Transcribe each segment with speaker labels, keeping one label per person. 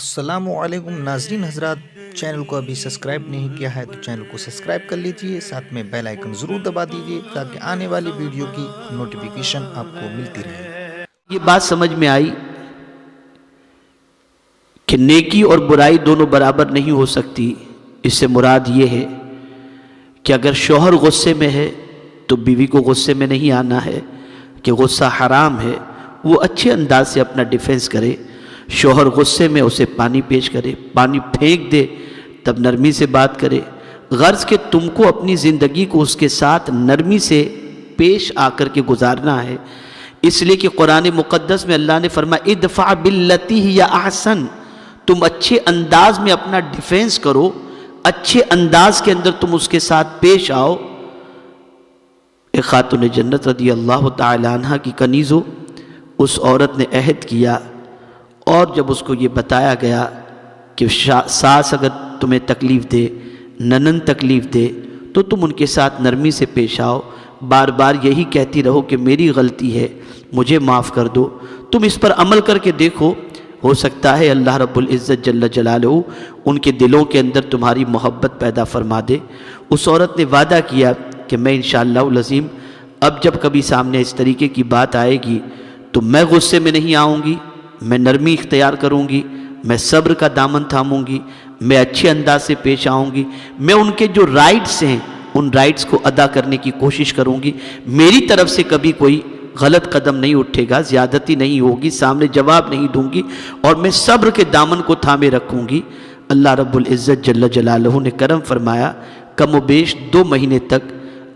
Speaker 1: अस्सलाम वालेकुम नाजरीन हजरात, चैनल को अभी सब्सक्राइब नहीं किया है तो चैनल को सब्सक्राइब कर लीजिए, साथ में बेल आइकन ज़रूर दबा दीजिए ताकि आने वाली वीडियो की नोटिफिकेशन आपको मिलती रहे।
Speaker 2: ये बात समझ में आई कि नेकी और बुराई दोनों बराबर नहीं हो सकती। इससे मुराद ये है कि अगर शौहर गुस्से में है तो बीवी को गुस्से में नहीं आना है कि गुस्सा हराम है, वो अच्छे अंदाज से अपना डिफेंस करे। शौहर गुस्से में उसे पानी पेश करे, पानी फेंक दे तब नरमी से बात करे। गर्ज के तुमको अपनी ज़िंदगी को उसके साथ नरमी से पेश आकर के गुजारना है। इसलिए कि कुरान मुक़द्दस में अल्लाह ने फरमाया इदफ़ा बिल्लती हिया अहसन, तुम अच्छे अंदाज में अपना डिफेंस करो, अच्छे अंदाज के अंदर तुम उसके साथ पेश आओ। एक खातून जन्नत रदी अल्लाह ताला अन्हा की कनीज़ो, उस औरत ने अहद किया और जब उसको ये बताया गया कि सास अगर तुम्हें तकलीफ़ दे, ननंद तकलीफ़ दे तो तुम उनके साथ नरमी से पेश आओ, बार बार यही कहती रहो कि मेरी गलती है, मुझे माफ़ कर दो। तुम इस पर अमल करके देखो, हो सकता है अल्लाह रब्बुल इज़्ज़त जल्ल जलालहू उनके दिलों के अंदर तुम्हारी मोहब्बत पैदा फरमा दे। उस औरत ने वादा किया कि मैं इंशाअल्लाह अज़ीम अब जब कभी सामने इस तरीके की बात आएगी तो मैं गुस्से में नहीं आऊँगी, मैं नरमी इख्तियार करूँगी, मैं सब्र का दामन थामूँगी, मैं अच्छे अंदाज से पेश आऊँगी, मैं उनके जो राइट्स हैं उन राइट्स को अदा करने की कोशिश करूँगी। मेरी तरफ से कभी कोई गलत कदम नहीं उठेगा, ज़्यादती नहीं होगी, सामने जवाब नहीं दूंगी और मैं सब्र के दामन को थामे रखूँगी। अल्लाह रब्बुल इज़्ज़त जल्ल जलालहू ने करम फरमाया। कम व बेश 2 महीने तक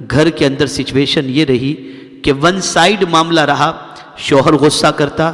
Speaker 2: घर के अंदर सिचुएशन ये रही कि वन साइड मामला रहा। शौहर गुस्सा करता,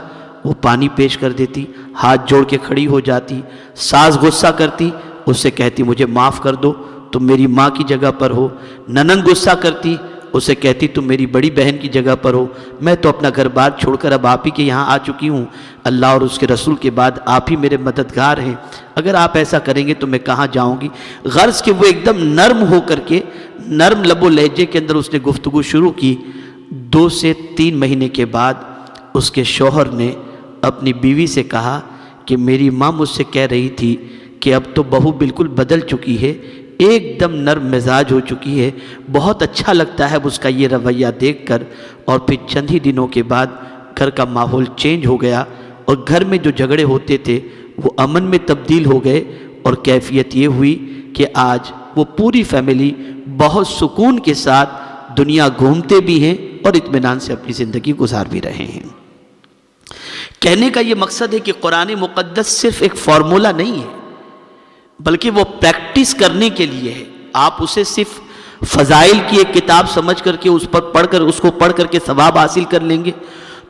Speaker 2: वो पानी पेश कर देती, हाथ जोड़ के खड़ी हो जाती। सास गुस्सा करती, उससे कहती मुझे माफ़ कर दो, तुम मेरी माँ की जगह पर हो। ननंद गुस्सा करती, उसे कहती तुम मेरी बड़ी बहन की जगह पर हो, मैं तो अपना घर बार छोड़कर अब आप ही के यहाँ आ चुकी हूँ। अल्लाह और उसके रसूल के बाद आप ही मेरे मददगार हैं, अगर आप ऐसा करेंगे तो मैं कहाँ जाऊँगी। गर्ज के वो एकदम नर्म हो करके, नर्म लबो लहजे के अंदर उसने गुफ्तगू शुरू की। 2 से 3 महीने के बाद उसके शौहर ने अपनी बीवी से कहा कि मेरी माँ मुझसे कह रही थी कि अब तो बहू बिल्कुल बदल चुकी है, एकदम नर्म मिजाज हो चुकी है, बहुत अच्छा लगता है उसका ये रवैया देखकर। और फिर चंद ही दिनों के बाद घर का माहौल चेंज हो गया और घर में जो झगड़े होते थे वो अमन में तब्दील हो गए और कैफियत ये हुई कि आज वो पूरी फैमिली बहुत सुकून के साथ दुनिया घूमते भी हैं और इत्मीनान से अपनी ज़िंदगी गुजार भी रहे हैं। कहने का ये मकसद है कि कुरान मुक़द्दस सिर्फ एक फार्मूला नहीं है, बल्कि वो प्रैक्टिस करने के लिए है। आप उसे सिर्फ फ़ज़ाइल की एक किताब समझ करके उस पर पढ़कर उसको पढ़ करके सवाब हासिल कर लेंगे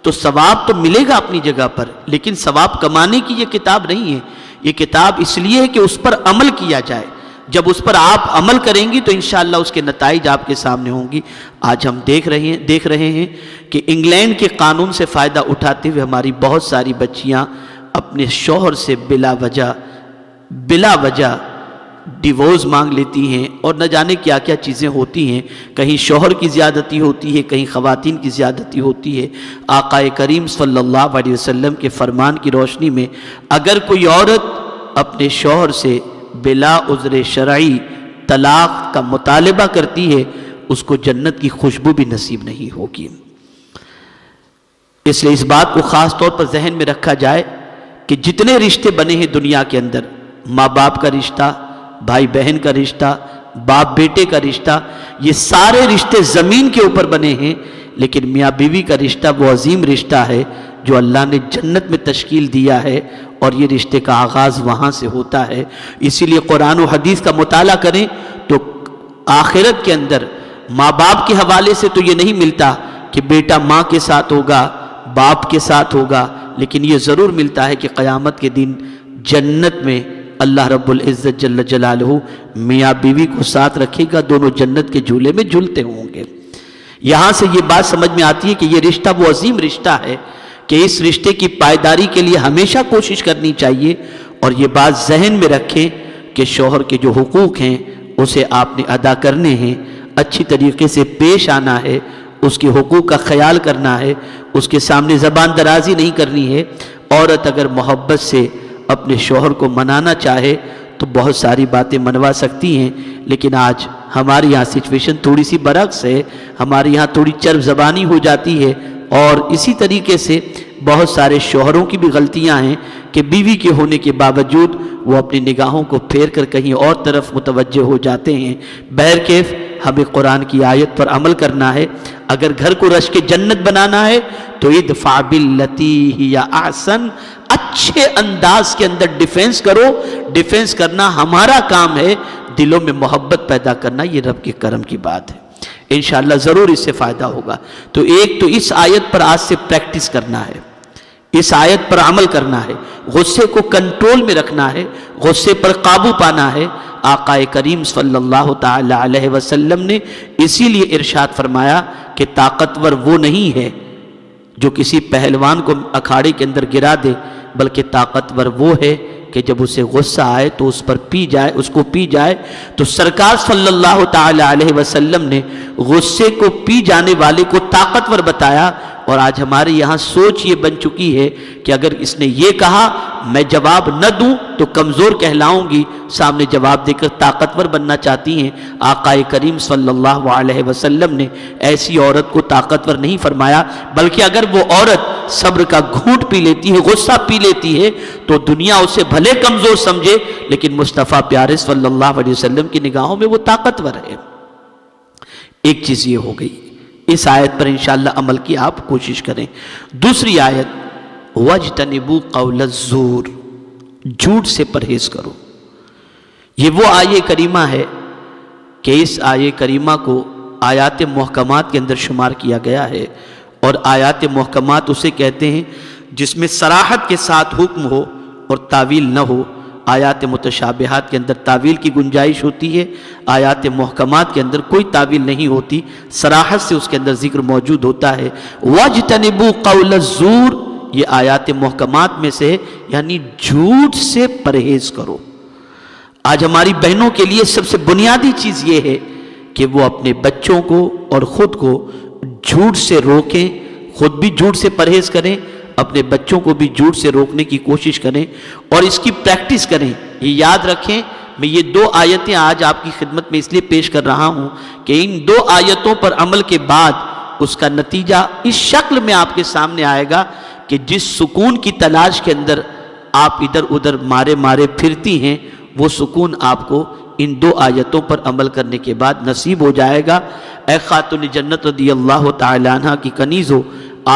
Speaker 2: तो सवाब तो मिलेगा अपनी जगह पर, लेकिन सवाब कमाने की ये किताब नहीं है। ये किताब इसलिए है कि उस पर अमल किया जाए। जब उस पर आप अमल करेंगी तो इंशाअल्लाह उसके नताइज आपके सामने होंगी। आज हम देख रहे हैं कि इंग्लैंड के कानून से फ़ायदा उठाते हुए हमारी बहुत सारी बच्चियां अपने शौहर से बिला वजह डिवोर्स मांग लेती हैं और न जाने क्या क्या चीज़ें होती हैं। कहीं शौहर की ज़्यादती होती है, कहीं ख़वातीन की ज़्यादती होती है। आक़ाए करीम सल्लल्लाहु अलैहि वसल्लम के फरमान की रोशनी में अगर कोई औरत अपने शौहर से बिला उज़्र शरई तलाक़ का मुतालबा करती है, उसको जन्नत की खुशबू भी नसीब नहीं होगी। इसलिए इस बात को ख़ास तौर पर जहन में रखा जाए कि जितने रिश्ते बने हैं दुनिया के अंदर, माँ बाप का रिश्ता, भाई बहन का रिश्ता, बाप बेटे का रिश्ता, ये सारे रिश्ते ज़मीन के ऊपर बने हैं, लेकिन मियाँ बीवी का रिश्ता वो अजीम रिश्ता है जो अल्लाह ने जन्नत में तश्कील दिया है और ये रिश्ते का आगाज़ वहाँ से होता है। इसीलिए कुरान और हदीस का मुताला करें तो आखिरत के अंदर माँ बाप के हवाले से तो ये नहीं मिलता कि बेटा माँ के साथ होगा, बाप के साथ होगा, लेकिन ये ज़रूर मिलता है कि क़यामत के दिन जन्नत में अल्लाह रब्बुल इज़्ज़त जल्ल जलालहू मियाँ बीवी को साथ रखेगा, दोनों जन्नत के झूले में झूलते होंगे। यहाँ से ये बात समझ में आती है कि ये रिश्ता वो अजीम रिश्ता है कि इस रिश्ते की पायदारी के लिए हमेशा कोशिश करनी चाहिए। और ये बात जहन में रखें कि शौहर के जो हुकूक हैं उसे आपने अदा करने हैं, अच्छी तरीके से पेश आना है, उसके हुकूक का ख्याल करना है, उसके सामने ज़बान दराजी नहीं करनी है। औरत अगर मोहब्बत से اپنے شوہر کو منانا چاہے تو بہت ساری باتیں منوا سکتی ہیں، لیکن آج ہمارے یہاں سچویشن تھوڑی سی برعکس ہے، ہمارے یہاں تھوڑی چرب زبانی ہو جاتی ہے، اور اسی طریقے سے بہت سارے شوہروں کی بھی غلطیاں ہیں کہ بیوی کے ہونے کے باوجود وہ اپنی نگاہوں کو پھیر کر کہیں اور طرف متوجہ ہو جاتے ہیں۔ بہرکیف ہمیں قرآن کی آیت پر عمل کرنا ہے۔ اگر گھر کو رشک جنت بنانا ہے تو ادفع باللتی ہی احسن، اچھے انداز کے اندر ڈیفینس کرو۔ ڈیفینس کرنا ہمارا کام ہے، دلوں میں محبت پیدا کرنا یہ رب کے کرم کی بات ہے۔ انشاءاللہ ضرور اس سے فائدہ ہوگا۔ تو ایک تو اس آیت پر آج سے پریکٹس کرنا ہے، اس آیت پر عمل کرنا ہے، غصے کو کنٹرول میں رکھنا ہے، غصے پر قابو پانا ہے۔ آقا کریم صلی اللہ تعالی علیہ وسلم نے اسی لیے ارشاد فرمایا کہ طاقتور وہ نہیں ہے جو کسی پہلوان کو اکھاڑے کے اندر گرا دے، بلکہ طاقتور وہ ہے کہ جب اسے غصہ آئے تو اس کو پی جائے۔ تو سرکار صلی اللہ تعالی علیہ وسلم نے غصے کو پی جانے والے کو طاقتور بتایا، اور آج ہمارے یہاں سوچ یہ بن چکی ہے کہ اگر اس نے یہ کہا میں جواب نہ دوں تو کمزور کہلاؤں گی، سامنے جواب دے کر طاقتور بننا چاہتی ہیں۔ آقا کریم صلی اللہ علیہ وسلم نے ایسی عورت کو طاقتور نہیں فرمایا، بلکہ اگر وہ عورت صبر کا گھونٹ پی لیتی ہے، غصہ پی لیتی ہے، تو دنیا اسے بھلے کمزور سمجھے، لیکن مصطفیٰ پیارے صلی اللہ علیہ وسلم کی نگاہوں میں وہ طاقتور ہے۔ ایک چیز یہ ہو گئی، اس آیت پر انشاءاللہ عمل کی آپ کوشش کریں۔ دوسری آیت وَاجْتَنِبُوا قَوْلَ الزُّورِ، جھوٹ سے پرہیز کرو۔ یہ وہ آیے کریمہ ہے کہ اس آیے کریمہ کو آیات محکمات کے اندر شمار کیا گیا ہے، اور آیات محکمات اسے کہتے ہیں جس میں صراحت کے ساتھ حکم ہو اور تعویل نہ ہو۔ آیات متشابہات کے اندر تعویل کی گنجائش ہوتی ہے، آیات محکمات کے اندر کوئی تعویل نہیں ہوتی، صراحت سے اس کے اندر ذکر موجود ہوتا ہے۔ وَاجْتَنِبُوا قَوْلَ الزُّورِ، یہ آیات محکمات میں سے، یعنی جھوٹ سے پرہیز کرو۔ آج ہماری بہنوں کے لیے سب سے بنیادی چیز یہ ہے کہ وہ اپنے بچوں کو اور خود کو جھوٹ سے روکیں، خود بھی جھوٹ سے پرہیز کریں، اپنے بچوں کو بھی جھوٹ سے روکنے کی کوشش کریں، اور اس کی پریکٹس کریں۔ یہ یاد رکھیں، میں یہ دو آیتیں آج آپ کی خدمت میں اس لیے پیش کر رہا ہوں کہ ان دو آیتوں پر عمل کے بعد اس کا نتیجہ اس شکل میں آپ کے سامنے آئے گا کہ جس سکون کی تلاش کے اندر آپ ادھر ادھر مارے پھرتی ہیں، وہ سکون آپ کو ان دو آیتوں پر عمل کرنے کے بعد نصیب ہو جائے گا۔ اے خاتون جنت رضی اللہ تعالی عنہ کی کنیزو،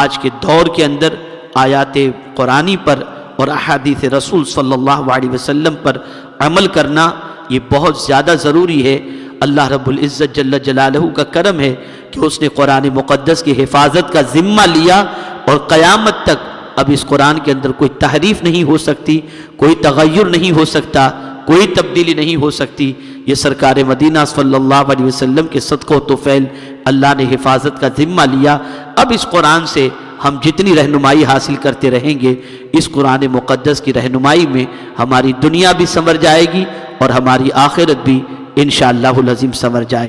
Speaker 2: آج کے دور کے اندر آیات قرآنی پر اور احادیث رسول صلی اللہ علیہ وسلم پر عمل کرنا یہ بہت زیادہ ضروری ہے۔ اللہ رب العزت جل جلالہ کا کرم ہے کہ اس نے قرآن مقدس کی حفاظت کا ذمہ لیا، اور قیامت تک اب اس قرآن کے اندر کوئی تحریف نہیں ہو سکتی، کوئی تغیر نہیں ہو سکتا، کوئی تبدیلی نہیں ہو سکتی۔ یہ سرکار مدینہ صلی اللہ علیہ وسلم کے صدقہ و طفیل اللہ نے حفاظت کا ذمہ لیا۔ اب اس قرآن سے ہم جتنی رہنمائی حاصل کرتے رہیں گے، اس قرآن مقدس کی رہنمائی میں ہماری دنیا بھی سنور جائے گی اور ہماری آخرت بھی انشاءاللہ العظیم سنور جائے گی۔